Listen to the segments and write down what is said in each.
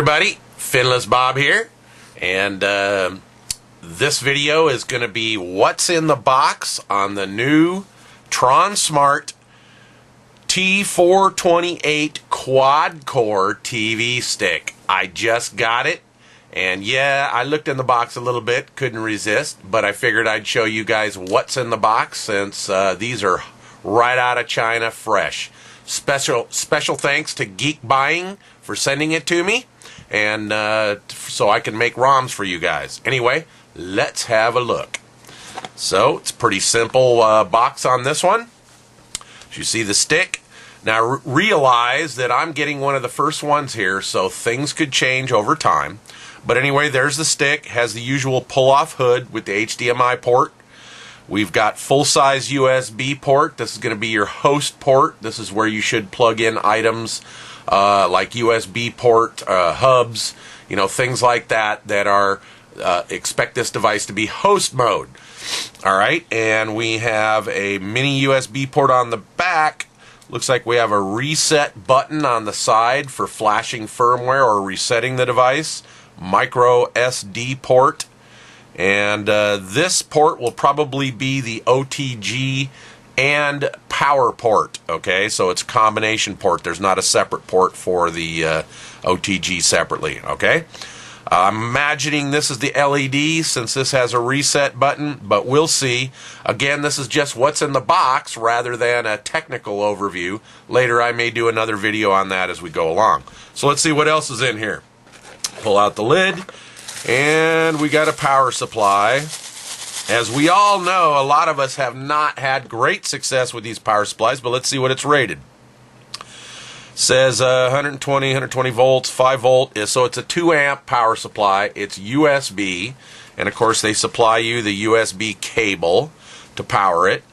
everybody, Finless Bob here, and this video is going to be what's in the box on the new Tron Smart T428 quad-core TV stick. I just got it, and yeah, I looked in the box a little bit, couldn't resist, but I figured I'd show you guys what's in the box since these are right out of China, fresh. Special thanks to Geek Buying for sending it to me, and so I can make ROMs for you guys. Anyway, let's have a look. So it's a pretty simple box on this one. As you see the stick. Now realize that I'm getting one of the first ones here, so things could change over time. But anyway, there's the stick. Has the usual pull-off hood with the HDMI port. We've got full-size USB port. This is going to be your host port. This is where you should plug in items like USB port, hubs, things like that that are expect this device to be host mode. All right, and we have a mini USB port on the back. Looks like we have a reset button on the side for flashing firmware or resetting the device. Micro SD port. And this port will probably be the OTG and power port, okay? So it's a combination port. There's not a separate port for the OTG separately, okay? I'm imagining this is the LED since this has a reset button, but we'll see. Again, this is just what's in the box rather than a technical overview. Later I may do another video on that as we go along. So let's see what else is in here. Pull out the lid. And we got a power supply. As we all know, a lot of us have not had great success with these power supplies, but let's see what it's rated. Says 120 volts, 5 volt, so it's a 2 amp power supply. It's USB, and of course they supply you the USB cable to power it.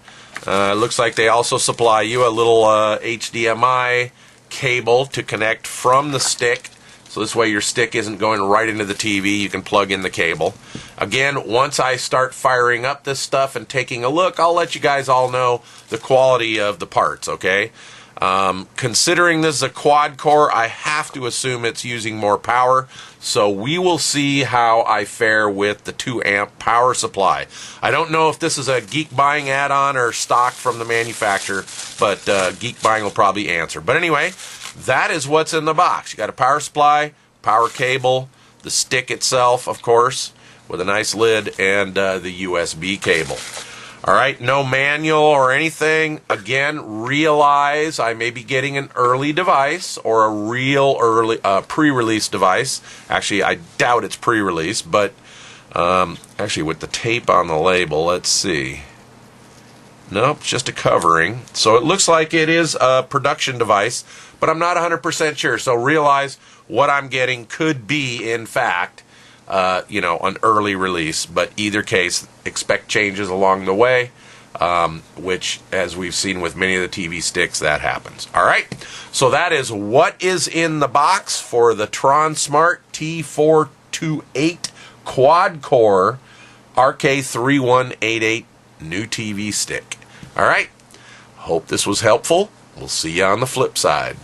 Looks like they also supply you a little HDMI cable to connect from the stick. So this way your stick isn't going right into the TV. You can plug in the cable. Again, once I start firing up this stuff and taking a look, I'll let you guys all know the quality of the parts, okay? Considering this is a quad core, I have to assume it's using more power. So we will see how I fare with the 2 amp power supply. I don't know if this is a Geek Buying add-on or stock from the manufacturer, but Geek Buying will probably answer. But anyway, that is what's in the box. You got a power supply, power cable, the stick itself, of course, with a nice lid, and the USB cable. All right, no manual or anything. Again, realize I may be getting an early device or a real early pre-release device. Actually, I doubt it's pre-release, but actually with the tape on the label, let's see. Nope, it's just a covering. So it looks like it is a production device, but I'm not 100% sure. So realize what I'm getting could be, in fact, an early release. But either case, expect changes along the way, which, as we've seen with many of the TV sticks, that happens. All right, so that is what is in the box for the Tron Smart T428 quad-core RK3188 new TV stick. All right, hope this was helpful. We'll see you on the flip side.